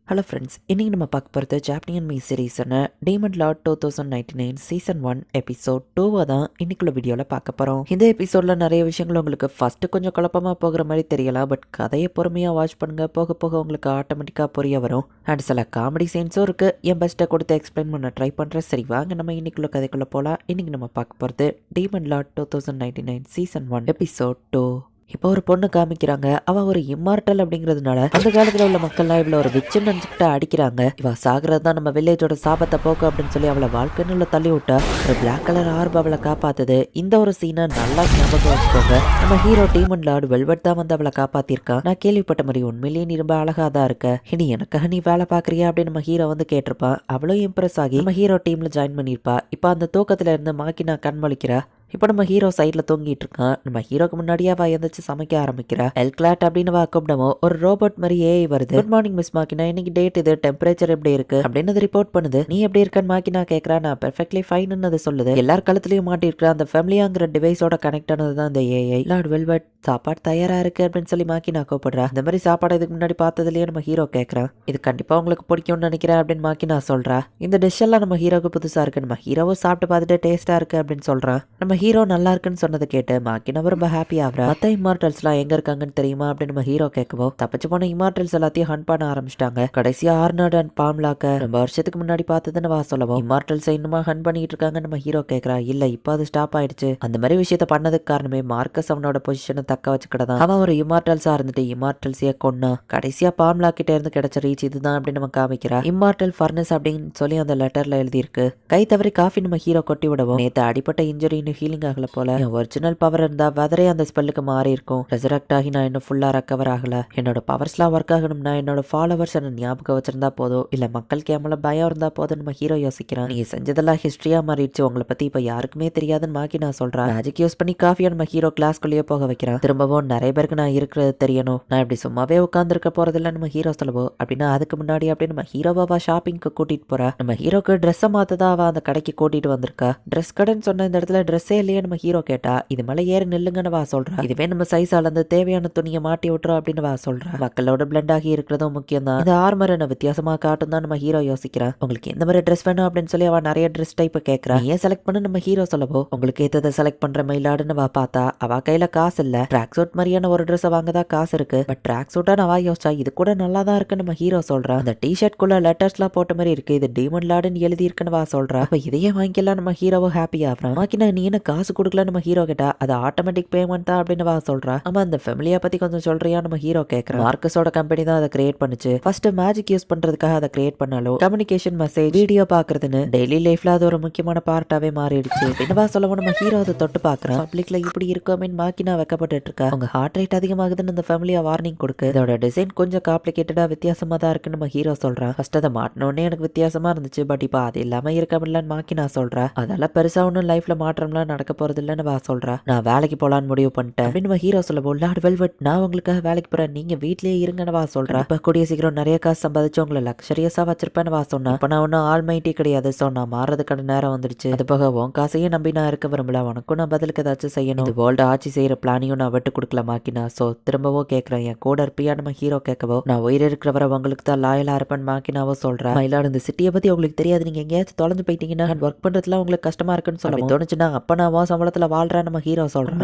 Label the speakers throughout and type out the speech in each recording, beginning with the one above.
Speaker 1: Hello friends, இன்றைக்கி நம்ம பார்க்க போகிறது ஜாப்பனியன் மீ சீரீஸான டீமன் லார்ட் 2099 சீசன் 1 எபிசோட் 2 தான் இன்னைக்குள்ள வீடியோவில் பார்க்க போகிறோம். இந்த எபிசோடில் நிறைய விஷயங்கள் உங்களுக்கு ஃபஸ்ட்டு கொஞ்சம் குழப்பமாக போகிற மாதிரி தெரியலாம். பட் கதையை பொறுமையாக வாட்ச் பண்ணுங்கள், போக போக உங்களுக்கு ஆட்டோமேட்டிக்காக புரிய வரும். அண்ட் சில காமெடி சீன்ஸும் இருக்குது. என் பெஸ்ட்டை கொடுத்து எக்ஸ்பிளைன் பண்ண ட்ரை பண்ணுறேன். சரி வாங்க நம்ம இன்னைக்குள்ள கதைக்குள்ளே போகலாம். இன்றைக்கி நம்ம பார்க்க போகிறது டீமன் லார்ட் 2099 சீசன் 1 எபிசோட் 2. இப்போ ஒரு பொண்ணு காமிக்கிறாங்க. அவ ஒரு இம்மார்டல் அப்படிங்கிறதுனால அந்த காலத்துல உள்ள மக்கள்லாம் இவ்வளவு ஒரு விச்சுன்னு நினைச்சுக்கிட்டு அடிக்கிறாங்க. இவ சாகிறது தான் நம்ம வில்லேஜோட சாபத்தை போக்கு அப்படின்னு சொல்லி அவளை வாழ்க்கைன்னு தள்ளி விட்டா ஒரு பிளாக் கலர் ஆர்பு அவளை காப்பாத்துது. இந்த ஒரு சீனை நல்லா ஞாபகம் வச்சுக்கோங்க. நம்ம ஹீரோ டீமன் லார்ட் வெல்வெட் தான் வந்து அவளை காப்பாத்திருக்கான். நான் கேள்விப்பட்ட மாதிரி உண்மையிலேயே நீ ரொம்ப அழகா தான் இருக்க, இனி எனக்காக நீ வேலை பாக்குறியா அப்படின்னு நம்ம ஹீரோ வந்து கேட்டிருப்பான். அவளும் இம்ப்ரெஸ் ஆகி நம்ம ஹீரோ டீம்ல ஜாயின் பண்ணிருப்பா. இப்ப அந்த தூக்கத்துல இருந்து மாக்கினா கண்மொழிக்கிறா. இப்போ நம்ம ஹீரோ சைடில் தூங்கிட்டு இருக்கான். நம்ம ஹீரோக்கு முன்னாடியே அவ எந்திரிச்சு சமைக்க ஆரம்பிக்கிறா. எல்கிளாட் அப்படின்னு வா கூப்பிடவும் ஒரு ரோபோட் மாதிரி ஏஐ வருது. குட் மார்னிங் மிஸ் மாக்கினா, இன்னைக்கு டேட் இது, டெம்பரேச்சர் எப்படி இருக்கு அப்படின்னு ரிப்போர்ட் பண்ணுது. நீ எப்படி இருக்கன்னு மாக்கினா கேட்கறா. நான் பெர்ஃபெக்ட்லி ஃபைன்னு அது சொல்லுது. எல்லார் கழுத்துலயும் மாட்டி இருக்கிற அந்த ஃபேமிலியாங்கிற டிவைஸோட கனெக்ட் ஆனது தான் இந்த ஏஐ. லார்ட் வெல்வெட் சாப்பாடு தயாரா இருக்கு அப்படின்னு சொல்லி மாக்கினா கூப்பிடுறா. இந்த மாதிரி சாப்பாடு இதுக்கு முன்னாடி பார்த்ததுலயே நம்ம ஹீரோ கேட்கறான். இது கண்டிப்பா உங்களுக்கு பிடிக்கும்னு நினைக்கிறேன் அப்படின்னு மாக்கினா சொல்றா. இந்த டிஷ் எல்லாம் நம்ம ஹீரோக்கு புதுசா இருக்கு. நம்ம ஹீரோவும் சாப்பிட்டு பார்த்துட்டு டேஸ்டா இருக்கு அப்படின்னு சொல்றான். நம்ம ஹீரோ நல்லா இருக்குன்னு சொன்னதை கேட்டு மாக்கினா ரொம்ப ஹாப்பி ஆகுறா. மற்ற இம்மார்டல்ஸ்லாம் எங்க இருக்காங்கன்னு தெரியுமா அப்படின்னு நம்ம ஹீரோ கேட்கவும் தப்பிச்சு போன இம்மார்டல்ஸ் எல்லாத்தையும் ஹண்ட் பண்ண ஆரம்பிச்சிட்டாங்க. கடைசியா ஆர்னார்ட் அண்ட் பாம்லாக்க ரொம்ப வருஷத்துக்கு முன்னாடி பார்த்ததுன்னு வா சொல்லவும் இம்மார்டல்ஸ் இன்னுமா ஹண்ட் பண்ணிட்டு இருக்காங்க. நம்ம ஹீரோ கேட்கறா. இல்ல இப்போ அது ஸ்டாப் ஆயிடுச்சு. அந்த மாதிரி விஷயத்த பண்ணதுக்கு காரணமே மார்க்கஸ் அவனோட பொசிஷனை தக்க வச்சுக்கிட்டதான். அவன் ஒரு இம்மார்டல்ஸா இருந்துட்டு இம்மார்டல்ஸையே கொன்னா. கடைசியா பாம்லா கிட்ட இருந்து கிடைச்ச ரீச் இதுதான் அப்படின்னு நம்ம காமிக்கிறா. இம்மார்டல் ஃபர்னஸ் அப்படின்னு சொல்லி அந்த லெட்டர்ல எழுதியிருக்கு. கை தவறி காஃபி நம்ம ஹீரோ கொட்டி விடவும் நேத்து அடிப்பட்ட இன்ஜுரின்னு ஹீலிங் ஆகல போல. என் ஒரிஜினல் பவர் இருந்தா வெதரே அந்த ஸ்பெல்லுக்கு மாறி இருக்கும். ரெசரக்ட் ஆகி நான் இன்னும் ஃபுல்லா ரெக்கவர் ஆகல. என்னோட பவர்ஸ்லாம் ஒர்க் ஆகணும்னா என்னோட ஃபாலோவர்ஸ் என்ன ஞாபகம் வச்சிருந்தா போதும், இல்ல மக்களுக்கு எம்மள பயம் இருந்தா போதும் நம்ம ஹீரோ யோசிக்கிறான். நீங்க செஞ்சதெல்லாம் ஹிஸ்டரியா மாறிடுச்சு, உங்களை பத்தி இப்ப யாருக்குமே தெரியாதுன்னு மாக்கி நான் சொல்றேன். மேஜிக் யூஸ் பண்ணி காஃபியை நம்ம ஹீரோ கிளாஸ்க்குள்ளேயே போக வைக்கிறான். திரும்பவும் நிறைய பேருக்கு நான் இருக்கிறது தெரியணும், நான் இப்படி சும்மாவே உட்காந்துருக்க போறதில்ல நம்ம ஹீரோ சொல்லவோ. அப்படின்னா அதுக்கு முன்னாடி அப்படின்னு நம்ம ஹீரோவா ஷாப்பிங்க்கு கூட்டிட்டு போறா. நம்ம ஹீரோக்கு ட்ரெஸ்ஸை மாத்ததா அவ அந்த கடைக்கு கூட்டிட்டு வந்திருக்கா. ட்ரெஸ் கடைன்னு சொன்ன இந்த இடத்துல ட்ரெஸ்ஸே இல்லையே நம்ம ஹீரோ கேட்டா. இது மேல ஏறி நில்லுங்கன்னு வா சொல்றா. இதுவே நம்ம சைஸ் அளந்து தேவையான துணியை மாட்டி விட்டுறோம் அப்படின்னு வா சொல்றா. மக்களோட பிளண்ட் ஆகி இருக்கிறதும் முக்கியம் தான். இந்த ஆர்மர் என்ன வித்தியாசமா காட்டும் தான் நம்ம ஹீரோ யோசிக்கிறான். உங்களுக்கு எந்த மாதிரி ட்ரெஸ் வேணும் அப்படின்னு சொல்லி அவ நிறைய ட்ரெஸ் டைப் கேட்கறா. ஏன் செலக்ட் பண்ண நம்ம ஹீரோ சொல்லவோ உங்களுக்கு ஏத்ததை செலக்ட் பண்ற மயிலாடுன்னு வா பார்த்தா அவ கையில காசு இல்ல. ட்ராக் சூட் மாதிரியான ஒரு ட்ரெஸ் வாங்கதான் காசு இருக்கு. பட் ட்ராக் சூட்டா அவ யோசிச்சா இது கூட நல்லா தான் இருக்கு நம்ம ஹீரோ சொல்றா. அந்த டிஷர்ட் குள்ள லெட்டர்ஸ் எல்லாம் போட்ட மாதிரி இருக்கு, இது டீமன் லார்டுன்னு எழுதி இருக்குன்னு வா சொல்றா. அப்ப இதையே வாங்கிக்கலாம் நம்ம ஹீரோவோ ஹாப்பி ஆகுறான். மாக்கினா நீ என்ன காசு கொடுக்கல நம்ம ஹீரோ கேட்டா. அது ஆட்டோமேட்டிக் பேமெண்ட் தான் அப்படின்னு வா சொல்றா. ஆமா அந்த ஃபேமிலியை பத்தி கொஞ்சம் சொல்றியா நம்ம ஹீரோ கேட்கறான். மார்க்கஸோட கம்பெனி தான் அதை கிரியேட் பண்ணுச்சு. ஃபர்ஸ்ட் மேஜிக் யூஸ் பண்றதுக்காக அதை கிரியேட் பண்ணாலும் கம்யூனிகேஷன் மெசேஜ் வீடியோ பாக்குறதுன்னு டெய்லி லைஃப்ல அது ஒரு முக்கியமான பார்ட்டாவே மாறிடுச்சு. என்னவா சொல்லவும் நம்ம ஹீரோ அதை தொட்டு பாக்குறான். பப்ளிக்ல இப்படி இருக்கோமே மாக்கினா வைக்கப்பட்டு இருக்கா. அவங்க ஹார்ட் ரேட் அதிகமாகுதுன்னு அந்த ஃபேமிலியா வார்னிங் கொடுக்கு. இதோட டிசைன் கொஞ்சம் காம்ப்ளிகேட்டடா வித்தியாசமா தான் இருக்குன்னு நம்ம ஹீரோ சொல்றான். ஃபர்ஸ்ட் அதை மாட்டினோடனே எனக்கு வித்தியாசமா இருந்துச்சு, பட் இப்போ அது இல்லாம இருக்க முடியலன்னு மாக்கினா சொல்றா. அதெல்லாம் பெருசா ஒன்னும் லைஃப்ல மாற்றம்லாம் நடக்க போறது இல்லைன்னு வா சொல்றா. நான் வேலைக்கு போலான்னு முடிவு பண்ணிட்டேன் அப்படின்னு ஹீரோ சொல்லவும் லார்ட் வெல்வெட் நான் உங்களுக்காக வேலைக்கு போறேன், நீங்க வீட்லயே இருங்கன்னு வா சொல்றா. இப்ப கூடிய சீக்கிரம் நிறைய காசு சம்பாதிச்சு உங்களை லக்ஸரியஸா வச்சிருப்பேன்னு வா சொன்னா. இப்ப நான் ஒன்னும் ஆல் மைட்டி கிடையாது, சோ நான் மாறதுக்கான நேரம் வந்துடுச்சு. அது போக உன் காசையும் நம்பி நான் இருக்க விரும்பல, உனக்கும் நான் பதிலுக்கு ஏதாச்சும் செய்யணும். இது வேர்ல்டு ஆட்சி செய்யற பிளானையும் நான் விட்டு கொடுக்கல மாக்கினா. சோ திரும்பவும் கேட்கறேன் என் கூட இருப்பியா நம்ம ஹீரோ கேட்கவோ. நான் உயிர் இருக்கிறவரை உங்களுக்கு தான் லாயலா இருப்பேன் மாக்கினாவோ சொல்றா. மயிலாடு இந்த சிட்டியை பத்தி உங்களுக்கு தெரியாது, நீங்க எங்கேயாச்சும் தொலைஞ்சு போயிட்டீங்கன்னா ஒர்க் பண்றதுல உங்களுக்கு கஷ்டமா இருக்குன்னு சொல்ல தோணுச்சுன்னா அப்ப நான் உன் சம்பளத்துல வாழ்றேன் நம்ம ஹீரோ சொல்றேன்.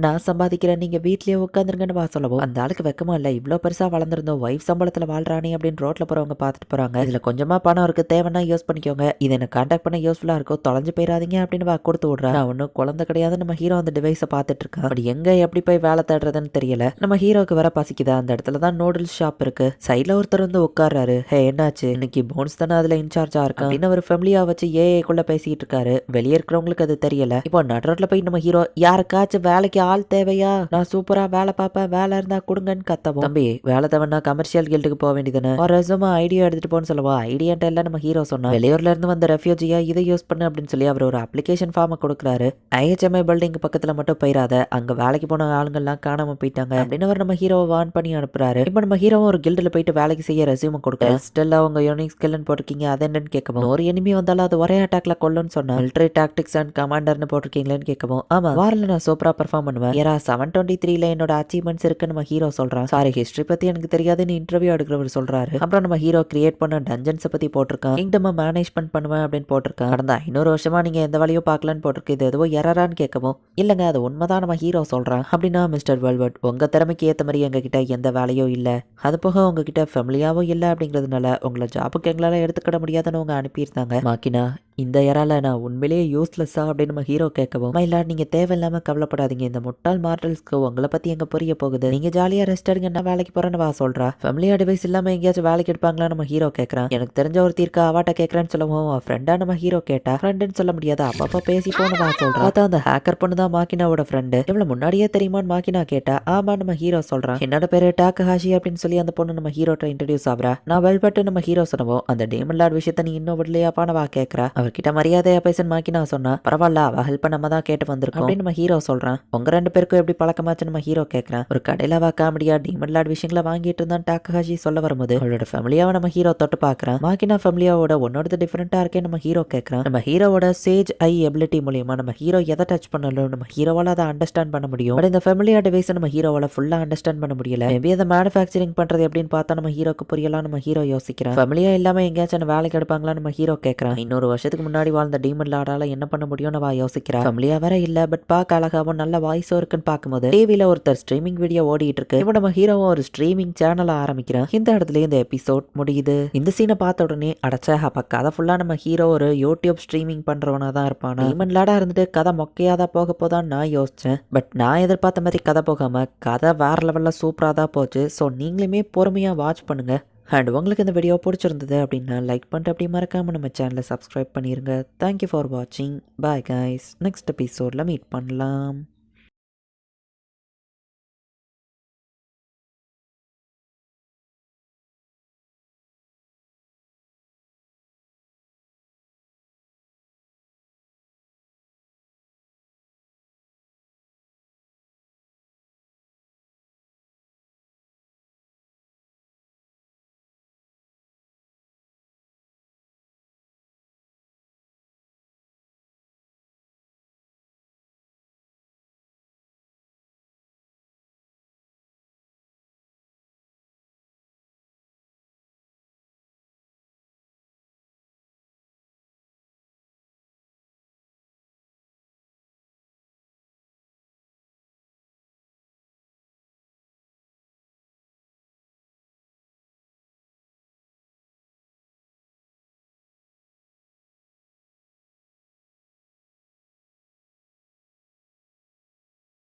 Speaker 1: நான் சம்பாதிக்கிறேன், நீங்க வீட்லயே உட்காந்துருங்கன்னு வா சொல்லவும் அந்த ஆளுக்கு வெக்கமா இல்ல, இவ்வளவு பெருசா வளர்ந்துருந்தோம் ஒய்ஃப் சம்பளத்துல வாழ்றானே அப்படின்னு ரோட்ல போறவங்க பாத்துட்டு போறாங்க. இதுல கொஞ்சமா பணம் இருக்கு, தேவைன்னா யூஸ் பண்ணிக்கோங்க, இது என்ன கான்டாக்ட் பண்ண யூஸ்ஃபுல்லா இருக்கும், தொலைஞ்சு போயிடாதீங்க அப்படின்னு வா கொடுத்து விடுறா. நான் ஒன்னும் குழந்தை கிடையாது நம்ம ஹீரோ அந்த டிவைஸை பார்த்துட்டு இருக்கான். அப்படி எங்க எப்படி போய் வேலை தேடுறதுன்னு தெரியல. நம்ம ஹீரோக்கு வர பசிக்குதா. அந்த இடத்துல தான் நூடுல்ஸ் ஷாப் இருக்கு. சைட்ல ஒருத்தர் வந்து உட்கார்றாரு. ஹே என்னாச்சு, இன்னைக்கு போன்ஸ் தானே அதுல இன்சார்ஜா இருக்கான் அப்படின்னு ஒரு ஃபேமிலியா வச்சு ஏக்குள்ள பேசிட்டு இருக்காரு. வெளியே இருக்கிறவங்களுக்கு அது தெரியல. இப்போ நடுரோட்ல போய் நம்ம ஹீரோ யாருக்காச்சும் வேலைக்கு ஆள் தேவையா, நான் சூப்பரா வேலை பார்ப்பேன், வேலை இருந்தா கொடுங்கன்னு கத்தவும் தம்பி வேலை தேவைன்னா கமர்ஷியல் கில்டுக்கு போக வேண்டியதுன்னு ஒரு ரெசுமா ஐடியா எடுத்துட்டு போன்னு சொல்லுவா. ஐடியான்ட்டு எல்லாம் நம்ம ஹீரோ சொன்னா வெளியூர்ல இருந்து வந்த ரெஃப்யூஜியா இதை யூஸ் பண்ணு அப்படின்னு சொல்லி அவர் ஒரு அப்ளிகேஷன் ஃபார்மை கொடுக்குறாரு. ஐஹெச்எம்ஐ பில்டிங் பக்கத்துல மட்டும் போயிடாத, அங்க வேலைக்கு போன ஆளுங்கள்லாம் காணாம போயிட்டாங்க அப்படின்னு அவர் நம்ம ஹீரோவை வான் பண்ணி அனுப்புறாரு. இப்போ நம்ம ஹீரோவும் ஒரு கில்டுல போயிட்டு வேலைக்கு செய்ய ரெசியூம் கொடுக்குறாரு. ஸ்டில் அவங்க யூனிக் ஸ்கில்னு போட்டிருக்கீங்க, அது என்னன்னு கேட்கவும் ஒரு எனிமி வந்தாலும் அது ஒரே அட்டாக்ல கொல்லுன்னு சொன்னா மிலிட்டரி டாக்டிக்ஸ் அண்ட் கமாண்டர்னு போட்டிருக்கீங்க, இருக்கீங்களேன்னு கேட்கவும், ஆமா வாரில் நான் சூப்பரா பெர்ஃபார்ம் பண்ணுவேன். ஏரா 723ல என்னோட அச்சீவ்மெண்ட்ஸ் இருக்கு நம்ம ஹீரோ சொல்றான். சாரி ஹிஸ்டரி பத்தி எனக்கு தெரியாதுன்னு இன்டர்வியூ எடுக்கிறவர் சொல்றாரு. அப்புறம் நம்ம ஹீரோ கிரியேட் பண்ண டஞ்சன்ஸை பத்தி போட்டிருக்கான். கிங்டம் மேனேஜ்மெண்ட் பண்ணுவேன் அப்படின்னு போட்டிருக்கான். கடந்த 500 வருஷமா நீங்க எந்த வேலையும் பார்க்கலன்னு போட்டிருக்கு. இது எதுவோ எரரான்னு கேட்கவும், இல்லங்க அது உண்மைதான் நம்ம ஹீரோ சொல்றான். அப்படின்னா மிஸ்டர் வெல்வெட் உங்க திறமைக்கு ஏத்த மாதிரி எங்க கிட்ட எந்த வேலையும் இல்ல, அது போக உங்ககிட்ட ஃபேமிலியாவும் இல்ல அப்படிங்கிறதுனால உங்களை ஜாபுக்கு எங்களால எடுத்துக்கிட முடியாதுன்னு அவங்க அனுப்பியிருந்தாங்க. மாக்கினா இந்த எறால நான் உண்மையிலேயே யூஸ்லெஸ்ஸா அப்படின்னு நம்ம ஹீரோ கேட்கவும், மயிலாட் நீங்க தேவையில்லாம கவலைப்படாதீங்க. இந்த முட்டாள் மார்டல்ஸ்க்கு உங்களை பத்தி எங்க புரிய போகுது. நீங்க ஜாலியா ரெஸ்ட் எடுங்க, நான் வேலைக்கு போறேன்னு வா சொல்றா. ஃபேமிலி அட்வைஸ் இல்லாம எங்கேயாச்சும் வேலைக்கு எடுப்பாங்களா நம்ம ஹீரோ கேட்கறான். எனக்கு தெரிஞ்ச ஒரு தீர்க்க அவாட்ட கேட்கறேன்னு சொல்லவும் ஃப்ரெண்டா நம்ம ஹீரோ கேட்டா. ஃப்ரெண்டுன்னு சொல்ல முடியாது, அப்பப்ப பேசி போன வா சொல்றா. பார்த்தா அந்த ஹேக்கர் பொண்ணு தான் மாக்கினாவோட ஃப்ரெண்டு. இவ்வளவு முன்னாடியே தெரியுமான்னு மாக்கினா கேட்டா. ஆமா நம்ம ஹீரோ சொல்றான். என்னோட பேரு டாக்கஹாஷி அப்படின்னு சொல்லி அந்த பொண்ணு நம்ம ஹீரோட்ட இன்ட்ரடியூஸ் ஆகுறா. நான் வெல்பட்டு நம்ம ஹீரோ சொன்னவும், அந்த டேமன் லார்ட் விஷயத்த நீ இன்னும் விடலையாப்பான வா கேட்கறா. அவர்கிட்ட மரியாதையா பேசுன்னு மாக்கினா சொன்னா. பரவாயில்ல அவ ஹெல்ப் நம்ம தான் கேட்டு வந்திருக்கோம் அப்படின்னு நம்ம ஹீரோ சொல்றான். உங்க 2 பேருக்கும் எப்படி பழக்கமாச்சு நம்ம ஹீரோ கேட்கறான். ஒரு கடையில வா காமெடியா டேமன் லார்ட் விஷயங்களை வாங்கிட்டு இருந்தான் டாக்கஹாஷி சொல்ல வரும்போது, அவளோட ஃபேமிலியாவை நம்ம ஹீரோ தொட்டு பாக்குறான். மாக்கினா ஃபேமிலியாவோட ஒன்னோட டிஃபரெண்டா இருக்கே நம்ம ஹீரோ கேட்கறான். நம்ம ஹீரோவோட சேஜ் ஐ எபிலிட்டி மூலியமா நம்ம ஹீரோ எதை டச் பண்ணலும் நம்ம ஹீரோவால அதை அண்டர்ஸ்டாண்ட் பண்ண முடியும். பட் இந்த ஃபேமிலியா டிவைஸ் நம்ம ஹீரோவால ஃபுல்லா அண்டர்ஸ்டாண்ட் பண்ண முடியல. மேபி அதை மேனுஃபேக்சரிங் பண்றது எப்படின்னு பார்த்தா நம்ம ஹீரோக்கு புரியலாம். நம்ம ஹீரோ யோசிக்கிறான். ஃபேமிலியா இல்லாம எங்கேயாச்சும் வேலைக்கு எடுப்பாங்களா நம்ம ஹீரோ கேட்கறான். 200 வருஷத்துக்கு முன்னாடி வாழ்ந்த டீமன் லார்டால என்ன பண்ண முடியும்னு அவ யோசிக்கிறா. ஃபேமிலியா வேற இல்ல, பட் பார்க்க அழகாவும் நல்ல வாய்ஸோ இருக்குன்னு பார்க்கும்போது டிவில ஒருத்தர் ஸ்ட்ரீமிங் வீடியோ ஓடிட்டு இருக்கு. இப்போ நம்ம ஹீரோவும் ஒரு ஸ்ட்ரீமிங் சேனல் ஆரம்பிக்கிறான். இந்த இடத்துல இந்த எபிசோட் முடியுது. இந்த சீனை பார்த்த உடனே அடைச்சா அப்ப கதை ஃபுல்லா நம்ம ஹீரோ ஒரு யூடியூப் ஸ்ட்ரீமிங் பண்றவனா தான் இருப்பானா. டீமன் லார்டா இருந்துட்டு கதை மொக்கையாதா போக போதான் நான் யோசிச்சேன். பட் நான் எதிர்பார்த்த மாதிரி கதை போகாம கதை வேற லெவல்ல சூப்பரா தான் போச்சு. ஸோ நீங்களுமே பொறுமையா வாட்ச் பண்ணுங்க. அண்ட் உங்களுக்கு இந்த வீடியோ பிடிச்சிருந்தது அப்படின்னா லைக் பண்ணிட்டு அப்படி மறக்காம நம்ம சேனலை சப்ஸ்கிரைப் பண்ணிருங்க. தேங்க்யூ ஃபார் வாட்சிங். Bye guys. நெக்ஸ்ட் எபிசோட்ல மீட் பண்ணலாம்.